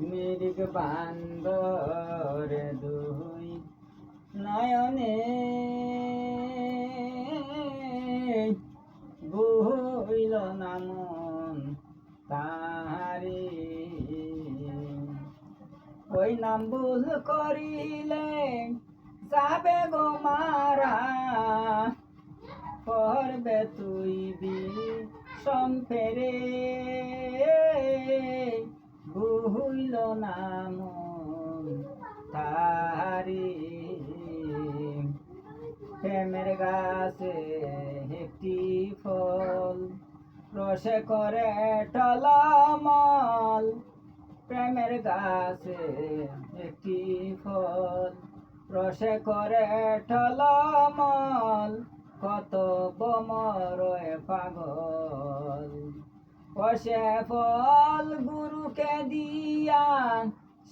মিরিক বান্দর দুই নয়নে বুইল না মন তাহারি ওই নাম ভুল করিলে যাবে গো মারা করবে তুই সম্পেরে ভুইল না মন তাহারি প্রেমের গাছে একটি ফল রসে করে টলমল প্রেমের গাছে একটি ফল রসে করে টলমল কত বমরয় পাগল কষে ফল গুরুকে দিয়া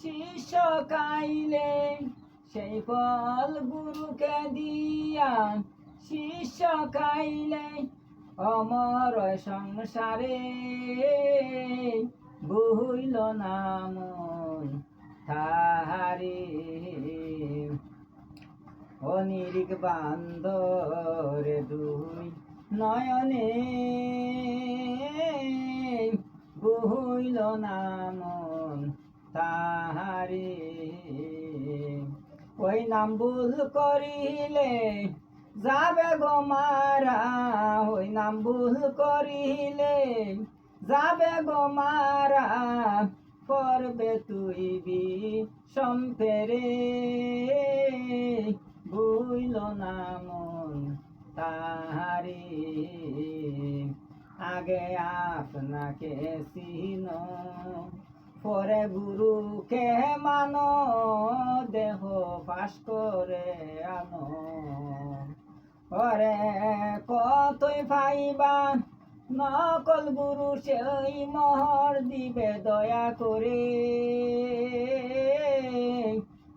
শিষ্য খাইলে সেই ফল গুরুকে দিয়া শিষ্য খাইলে অমর সংসারে ভুইল না মন তাহারি অনিরিক বান্দর দুই নয়নে ভুইল না মন তাহারি ওই নাম ভুল করিলে যাবে গো মারা ওই নাম ভুল করিলে যাবে গো মারা করবে তুই সম্পেরে ভুইল না মন তাহারি আগে আপনাকে চিন পরে গুরুকে মানো দেহ পাশ করে আনো পরে কতই পাইবা নকল গুরু সেই মোহর দিবে দয়া করে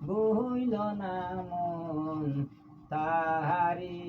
ভুইল না মন তাহারি।